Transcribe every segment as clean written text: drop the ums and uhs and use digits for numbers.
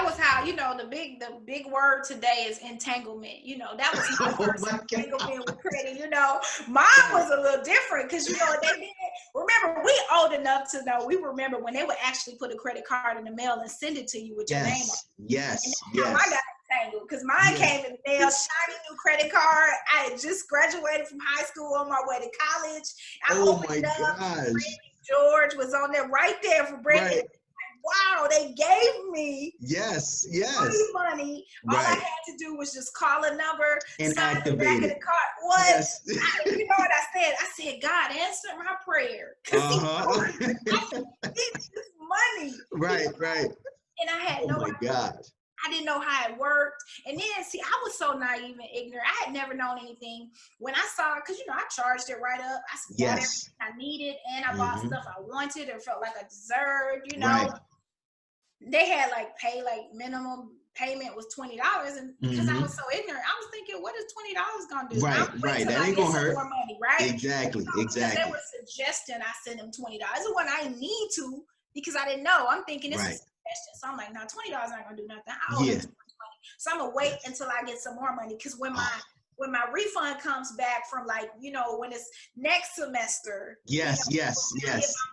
was how, the big word today is entanglement. That was my Oh first my entanglement God. with credit. Mine was a little different because, they didn't remember, we old enough to know, we remember when they would actually put a credit card in the mail and send it to you with your name on it. Yes, And that's how yes. I got entangled, because mine came in the mail, shiny new credit card. I had just graduated from high school on my way to college. I Oh opened my it up. gosh. George was on there right there for Brandon. Right. Wow, they gave me Yes, free yes. money. All I Right. had to do was just call a number, And sign the back activate of it. the card. What? Yes. You know what I said? I said, God, answer my prayer. Because Uh-huh. I need this money. Right, right. And I had Oh no my idea. God. I didn't know how it worked. And then, see, I was so naive and ignorant. I had never known anything. When I saw it, because, I charged it right up. I bought everything I needed, and I bought stuff I wanted or felt like I deserved, Right. They had pay minimum payment was $20, and because I was so ignorant, I was thinking, what is $20 gonna do? Right, right. That ain't gonna hurt. More money, right? Exactly, Because exactly. they were suggesting I send them $20 when I need to, because I didn't know. I'm thinking this is a suggestion, so I'm like, no, $20 not gonna do nothing. I owe them too much money, so I'm gonna wait until I get some more money, because when my refund comes back from when it's next semester, yes, I get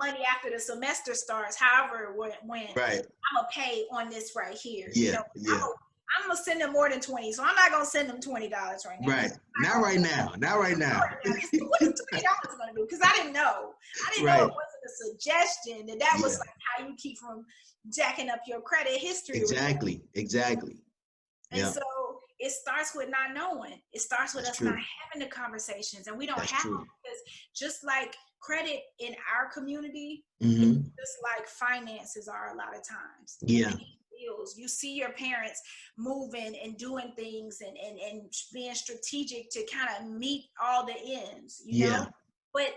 my money after the semester starts. However, when right. I'm gonna pay on this right here. Yeah, I'm gonna send them more than 20, so I'm not gonna send them $20 right now. Right. Not right now. Not right now. What is $20 gonna do? Because I didn't know. I didn't know it wasn't a suggestion. That was how you keep from jacking up your credit history. Exactly. Exactly. And so it starts with not knowing. It starts with us not having the conversations, and we don't have them, because just like credit in our community, it's just like finances are a lot of times. Yeah. Bills. You see your parents moving and doing things and being strategic to kind of meet all the ends, you know? But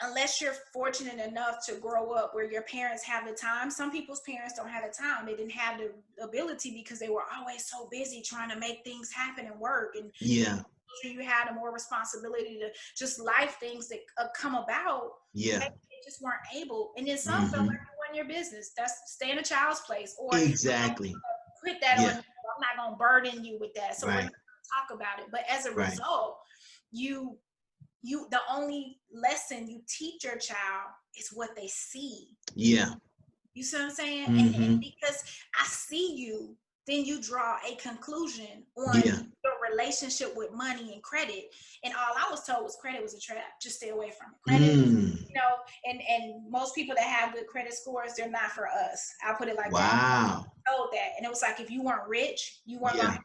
unless you're fortunate enough to grow up where your parents have the time, some people's parents don't have the time. They didn't have the ability because they were always so busy trying to make things happen and work. And you had a more responsibility to just life things that come about. They just weren't able. And then some felt like it wasn't your business. That's stay in a child's place, or put that on. I'm not gonna burden you with that. So we're not gonna talk about it. But as a result, the only lesson you teach your child is what they see. You see what I'm saying? And because I see you, then you draw a conclusion on your relationship with money and credit. And all I was told was credit was a trap. Just stay away from it. Credit, and most people that have good credit scores, they're not for us. I'll put it like that. I told that. And it was like, if you weren't rich, you weren't going to have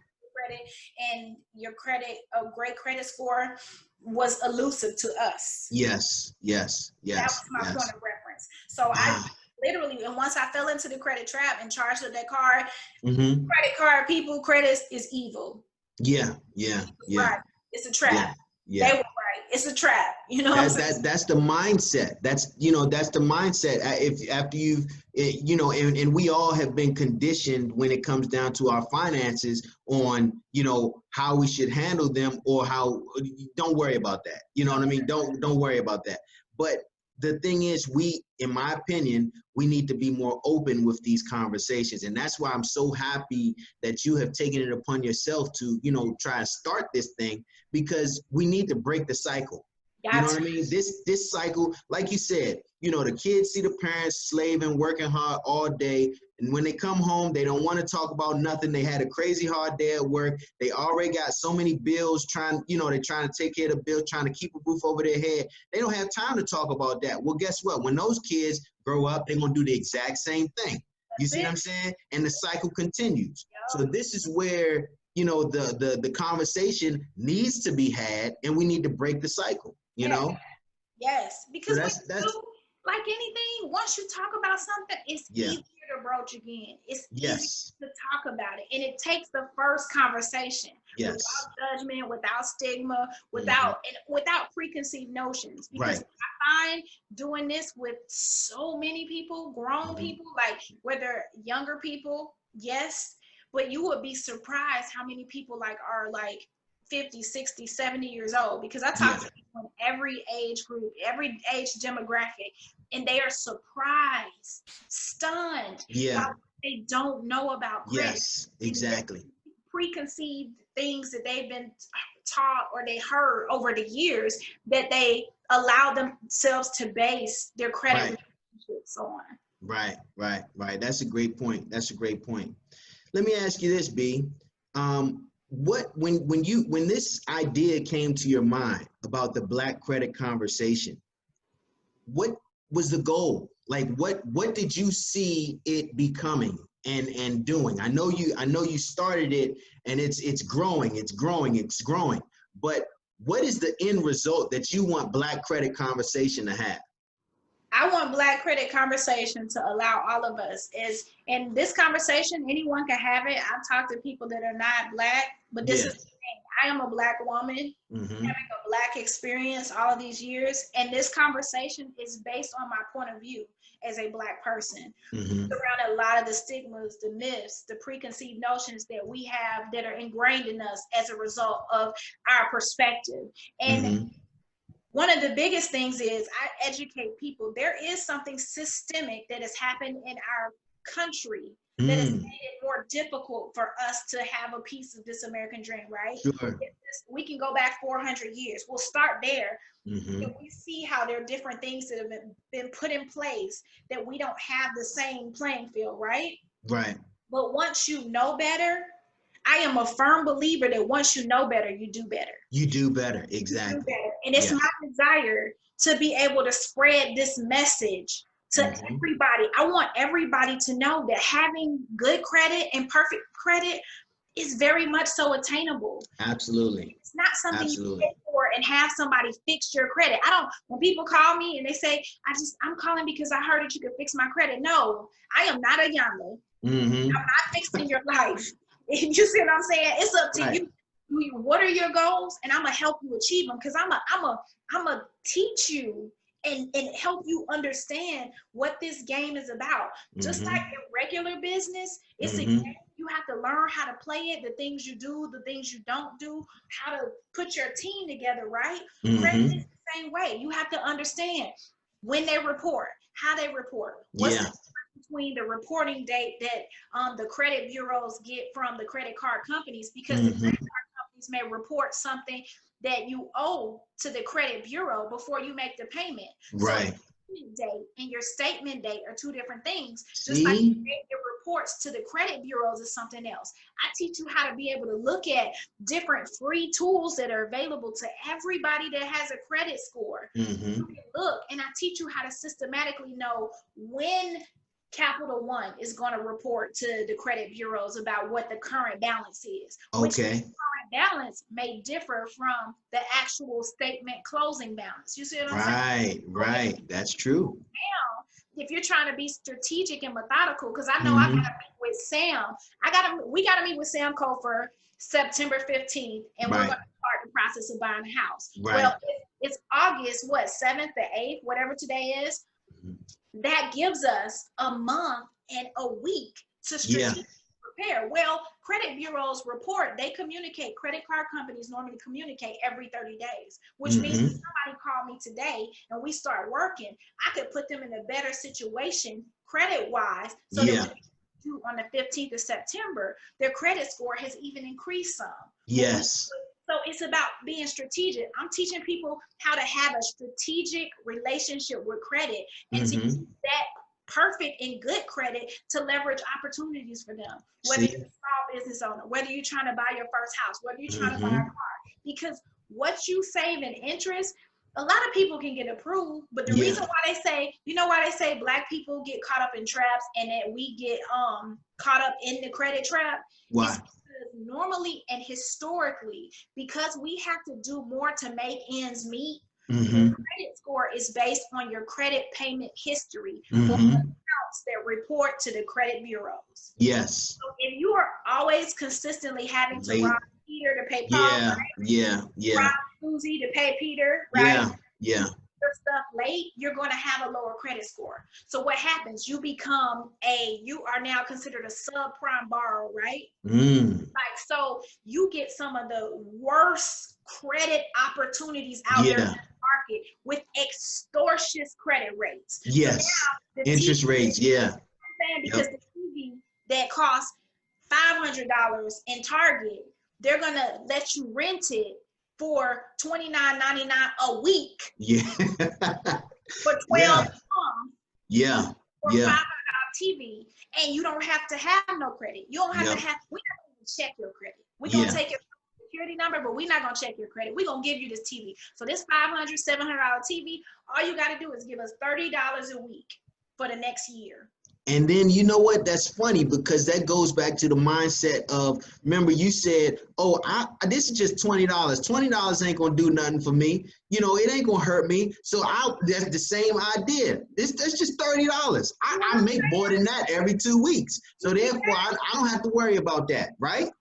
credit, and your credit, a great credit score, was elusive to us. Yes. That was my point of reference. So I literally, and once I fell into the credit trap and charged up that card, credit card people, credit is evil. Right. It's a trap. They were right. It's a trap. That's the mindset. That's the mindset. If after you've and we all have been conditioned when it comes down to our finances on how we should handle them, or how don't worry about that. You know what I mean? Don't worry about that. But the thing is, in my opinion, we need to be more open with these conversations. And that's why I'm so happy that you have taken it upon yourself to, try to start this thing, because we need to break the cycle. You know what I mean? This cycle, like you said, the kids see the parents slaving, working hard all day. And when they come home, they don't want to talk about nothing. They had a crazy hard day at work. They already got so many bills they're trying to take care of the bills, trying to keep a roof over their head. They don't have time to talk about that. Well, guess what? When those kids grow up, they're going to do the exact same thing. You see what I'm saying? And the cycle continues. So this is where, the conversation needs to be had, and we need to break the cycle, Yes, because that's like anything, once you talk about something, it's easier to broach again. It's easier to talk about it. And it takes the first conversation without judgment, without stigma, without preconceived notions. Because I find doing this with so many people, grown people, like whether younger people, but you would be surprised how many people are 50, 60, 70 years old, because I talk to people in every age group, every age demographic, and they are surprised, stunned by they don't know about credit. Yes, exactly. Preconceived things that they've been taught or they heard over the years that they allow themselves to base their credit relationships on. Right. That's a great point. Let me ask you this, B. When this idea came to your mind about the Black credit conversation, what was the goal? Like, what did you see it becoming and doing? I know you started it, and it's growing. But what is the end result that you want Black credit conversation to have? I want Black credit conversation to allow all of us, is in this conversation, anyone can have it. I've talked to people that are not Black, but this is the thing. I am a Black woman having a Black experience all of these years, and this conversation is based on my point of view as a Black person. Around a lot of the stigmas, the myths, the preconceived notions that we have that are ingrained in us as a result of our perspective. And one of the biggest things is I educate people. There is something systemic that has happened in our country that has made it more difficult for us to have a piece of this American dream, right? Sure. We can go back 400 years. We'll start there. And we see how there are different things that have been put in place that we don't have the same playing field, right? Right. But once you know better, I am a firm believer that once you know better, you do better. You do better, exactly. You do better. And it's my desire to be able to spread this message to everybody. I want everybody to know that having good credit and perfect credit is very much so attainable. Absolutely. It's not something you pay for and have somebody fix your credit. When people call me and they say, I'm calling because I heard that you could fix my credit. No, I am not a Yama. I'm not fixing your life. You see what I'm saying? It's up to you. What are your goals? And I'm gonna help you achieve them, because I'm a teach you and help you understand what this game is about. Just like in regular business, it's a game. You have to learn how to play it, the things you do, the things you don't do, how to put your team together, right? Credit is the same way. You have to understand when they report, how they report, what's the difference between the reporting date that the credit bureaus get from the credit card companies, because the credit card companies may report something that you owe to the credit bureau before you make the payment. Right. So your date and your statement date are two different things. See? Just like the reports to the credit bureaus is something else. I teach you how to be able to look at different free tools that are available to everybody that has a credit score. You can look, and I teach you how to systematically know when Capital One is going to report to the credit bureaus about what the current balance is. Which current balance may differ from the actual statement closing balance. You see what I'm saying? Right. That's true. Now, if you're trying to be strategic and methodical, because I know I got to meet with Sam. We got to meet with Sam Kofor September 15th, and we're going to start the process of buying a house. Well, it's August, 7th or 8th, whatever today is. That gives us a month and a week to strategically prepare. Well, credit bureaus report, they communicate, credit card companies normally communicate every 30 days, which means if somebody called me today and we start working, I could put them in a better situation credit-wise, so that on the 15th of September, their credit score has even increased some. Yes. So it's about being strategic. I'm teaching people how to have a strategic relationship with credit and to use that perfect and good credit to leverage opportunities for them. Whether you're a small business owner, whether you're trying to buy your first house, whether you're trying to buy a car. Because what you save in interest, a lot of people can get approved, but the reason why they say Black people get caught up in traps and that we get caught up in the credit trap? Why? Is because normally and historically, because we have to do more to make ends meet, your credit score is based on your credit payment history or accounts that report to the credit bureaus. Yes. So if you are always consistently having to rob Peter to pay Paul, rob Susie to pay Peter, right? Your stuff late, you're going to have a lower credit score. So what happens? You are now considered a subprime borrower, right? So you get some of the worst credit opportunities out there in the market with extortionate credit rates. Yes. So interest rates, because the TV that costs $500 in Target, they're gonna let you rent it for $29.99 a week. Yeah. For 12 Yeah. months. Yeah. For Yeah. $500 TV, and you don't have to have no credit. You don't have Yep. to have. We're not going to check your credit. We're Yeah. going to take your security number, but we're not going to check your credit. We're going to give you this TV. So this $500, $700 TV, all you got to do is give us $30 a week for the next year. And then you know what? That's funny because that goes back to the mindset of, remember you said, oh, this is just $20. $20 ain't gonna do nothing for me. You know, it ain't gonna hurt me. So that's the same idea. That's just $30. I make more than that every 2 weeks. So therefore I don't have to worry about that, right?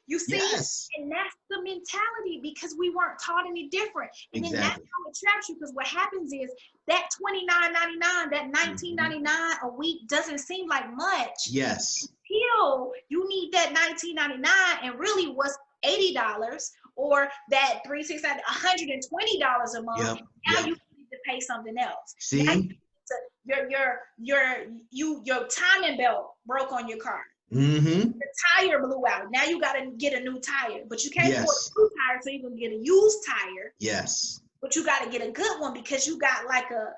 You see, yes. And that's the mentality, because we weren't taught any different. And then that's how it traps you, because what happens is that $29.99, that $19.99 a week doesn't seem like much. Yes. Until you need that $19.99 and really was $80, or that $369, $120 a month. Yep. Now you need to pay something else. See? Now your timing belt broke on your car. Mm-hmm. The tire blew out. Now you got to get a new tire, but you can't afford a new tire, so you're gonna get a used tire. Yes. But you got to get a good one because you got like a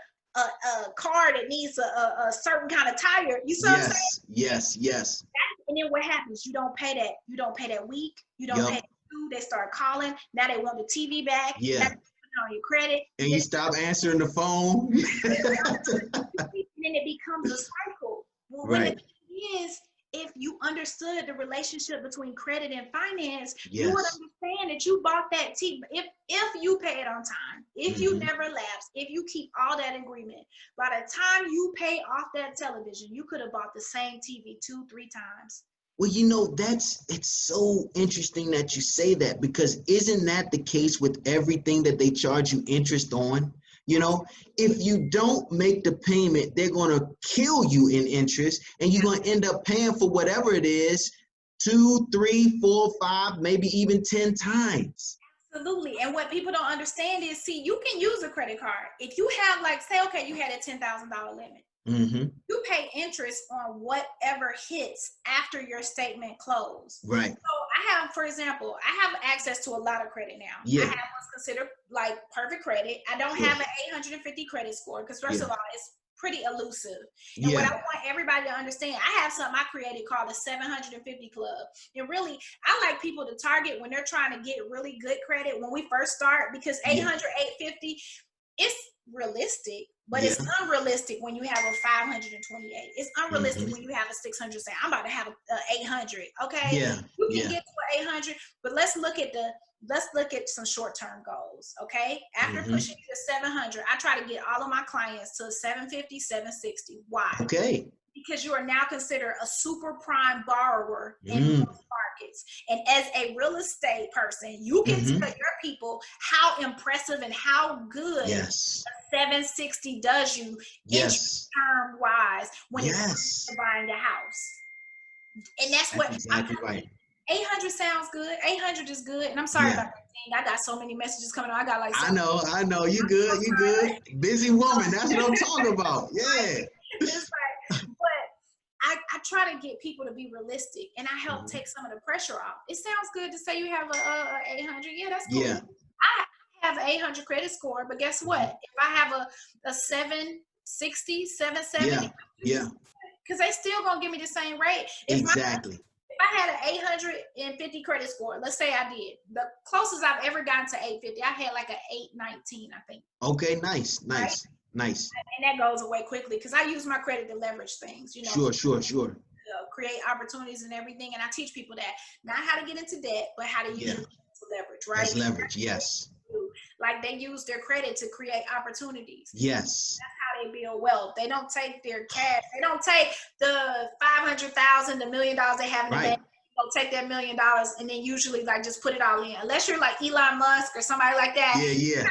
car that needs a certain kind of tire. You see what I'm saying? Yes. And then what happens? You don't pay that. You don't pay that week. You don't pay that food. They start calling. Now they want the TV back. Yeah. Now on your credit. And you stop answering the phone. And then it becomes a cycle. Well, right. When the thing is, if you understood the relationship between credit and finance, you would understand that you bought that TV. If you pay it on time, if you never lapse, if you keep all that agreement, by the time you pay off that television, you could have bought the same TV 2-3 times. Well, you know, it's so interesting that you say that, because isn't that the case with everything that they charge you interest on? You know, if you don't make the payment, they're going to kill you in interest, and you're going to end up paying for whatever it is 2, 3, 4, 5, maybe even 10 times. Absolutely. And what people don't understand is, see, you can use a credit card. If you have, like, say, okay, you had a $10,000 limit. Mm-hmm. You pay interest on whatever hits after your statement closed. Right. So I have, for example, I have access to a lot of credit now. Yeah. I have what's considered like perfect credit. I don't have an 850 credit score because, first of all, it's pretty elusive. And what I want everybody to understand, I have something I created called the 750 Club. And really, I like people to target when they're trying to get really good credit when we first start, because 800, 850, it's realistic, but it's unrealistic when you have a 528. It's unrealistic when you have a 600. Say, I'm about to have a 800. Okay, you can get to an 800, but let's look at some short-term goals. Okay, after pushing you to 700, I try to get all of my clients to 750, 760. Why? Okay. Because you are now considered a super prime borrower in most markets. And as a real estate person, you can tell your people how impressive and how good a 760 does you interest term wise when it comes to buying a house. And that's what exactly right. 800 sounds good. 800 is good. And I'm sorry about that thing. I got so many messages coming on. I got like I know. You good. Busy woman. That's what I'm talking about. Yeah. It's like, but I try to get people to be realistic, and I help take some of the pressure off. It sounds good to say you have a 800. Yeah, that's cool. Yeah. I have an 800 credit score, but guess what? If I have a 760, 770, because they still gonna give me the same rate. Exactly. If I had an 850 credit score, let's say I did, the closest I've ever gotten to 850, I had like an 819, I think. Okay, nice. And that goes away quickly because I use my credit to leverage things, you know. Sure. Create opportunities and everything, and I teach people that, not how to get into debt, but how to use it to leverage, right? As leverage, yes. Like they use their credit to create opportunities. Yes. That's how they build wealth. They don't take their cash. They don't take the $500,000, the $1 million they have in the bank. They'll take that $1 million and then usually like just put it all in. Unless you're like Elon Musk or somebody like that. Yeah.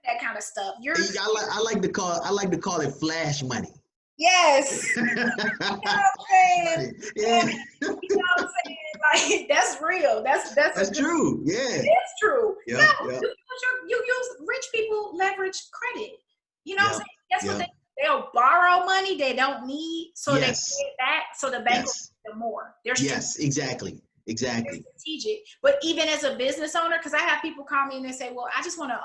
That kind of stuff. I like to call it flash money. Yes. You know what I'm saying? Yeah. You know what I'm saying? Like that's real. That's true. Yeah. It's true. Yep, You use rich people leverage credit. You know what I'm saying? That's what they'll borrow money they don't need, so they pay it back, so the bank will them more. They're yes, exactly. They're strategic. But even as a business owner, because I have people call me and they say, well, I just want to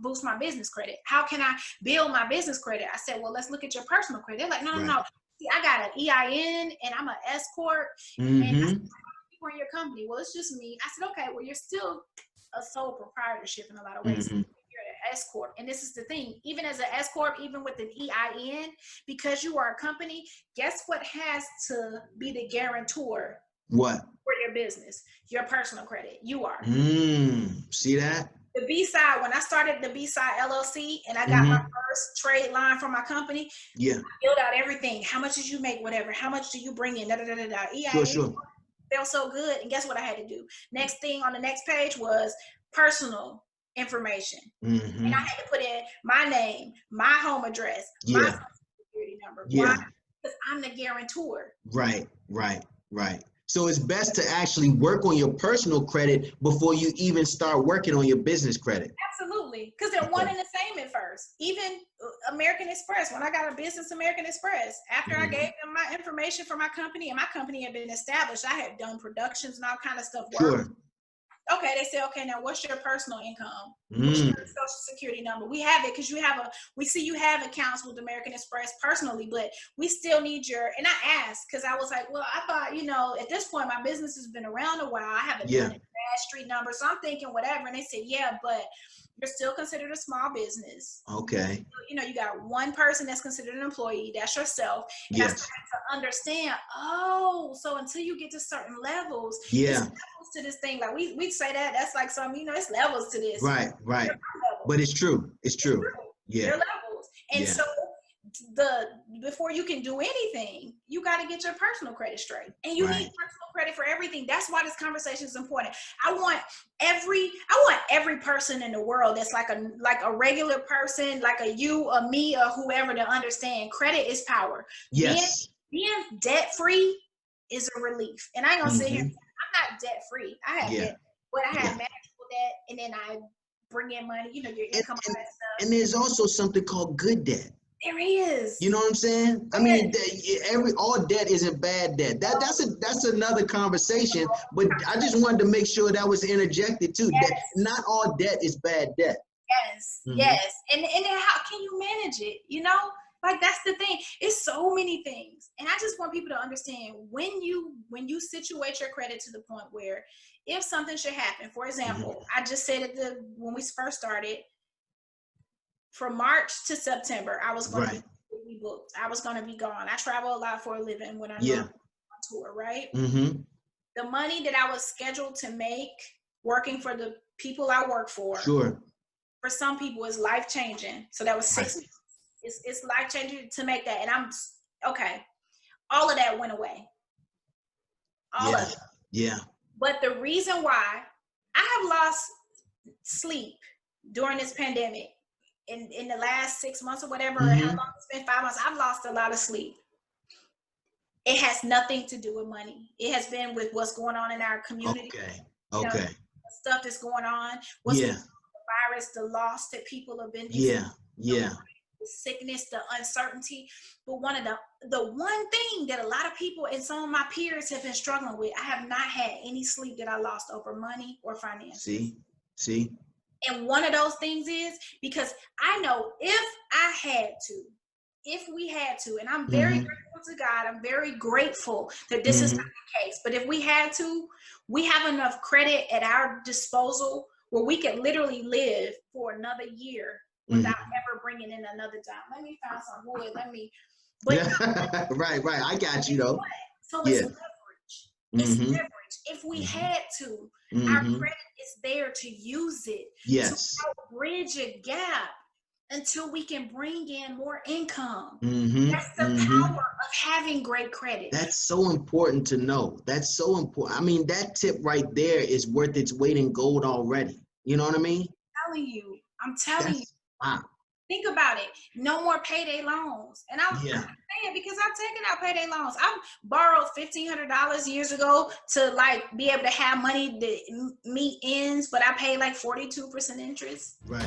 boost my business credit. How can I build my business credit? I said, well, let's look at your personal credit. They're like, no, no. See, I got an EIN and I'm an S Corp. And I said, people in your company. Well, it's just me. I said, okay, well, you're still a sole proprietorship in a lot of ways. You're an S Corp. And this is the thing, even as an S Corp, even with an EIN, because you are a company, guess what has to be the guarantor? What? For your business, your personal credit. You are. See that? The B-side, when I started the B-side LLC and I got my first trade line for my company, I filled out everything. How much did you make? Whatever. How much do you bring in? EIN felt so good. And guess what I had to do? Next thing on the next page was personal information. And I had to put in my name, my home address, my social security number. Why? Because I'm the guarantor. Right. So it's best to actually work on your personal credit before you even start working on your business credit. Absolutely. Because they're one and the same at first. Even American Express, when I got a business, American Express, after I gave them my information for my company and my company had been established, I had done productions and all kind of stuff. Okay, they say, okay, now what's your personal income? What's your social security number? We have it because we see you have accounts with American Express personally, but we still need your, and I asked because I was like, well, I thought, at this point, my business has been around a while. I haven't done a bad street number. So I'm thinking whatever. And they said, yeah, but you're still considered a small business. Okay. You got one person that's considered an employee. That's yourself. And I started to understand, so until you get to certain levels, it's levels to this thing. Like we say that's like some, it's levels to this. Right. But it's true. Yeah. There are levels. And so before you can do anything, you got to get your personal credit straight. And you need personal credit for everything. That's why this conversation is important. I want every person in the world that's like a regular person, like a you, a me, or whoever, to understand credit is power. Yes. Being debt free is a relief. And I ain't gonna sit here and say, I'm not debt free. I have debt, but I have manageable debt, and then I bring in money, your income, all that stuff. And there's also something called good debt. There is. You know what I'm saying? I mean, all debt isn't bad debt. That's another conversation. But I just wanted to make sure that was interjected too. That not all debt is bad debt. Yes. And then how can you manage it? Like that's the thing. It's so many things. And I just want people to understand when you situate your credit to the point where if something should happen, for example, I just said when we first started, from March to September, I was going to be booked. I was going to be gone. I travel a lot for a living when I'm on tour, right? The money that I was scheduled to make working for the people I work for, for some people is life-changing. So that was 6 months. It's life-changing to make that. And I'm, okay, all of that went away. All of it. Yeah. But the reason why I have lost sleep during this pandemic, in the last 6 months or whatever, how long it's been, 5 months, I've lost a lot of sleep. It has nothing to do with money. It has been with what's going on in our community. Okay. The stuff that's going on. What's the virus, the loss that people have been through. The sickness, the uncertainty. But the one thing that a lot of people and some of my peers have been struggling with, I have not had any sleep that I lost over money or finance. See? And one of those things is because I know if we had to, and I'm very grateful to God, I'm very grateful that this is not the case. But if we had to, we have enough credit at our disposal where we could literally live for another year without ever bringing in another dime. Let me find some wood. Right. I got you though. So it's leverage. It's leverage. If we had to, our credit is there to use it to help bridge a gap until we can bring in more income. That's the power of having great credit. That's so important to know. That's so important. I mean, that tip right there is worth its weight in gold already. You know what I mean? I'm telling you. Wow. Think about it. No more payday loans. And I'm saying because I've taken out payday loans. I've borrowed $1,500 years ago to be able to have money to meet ends, but I paid 42% interest. Right.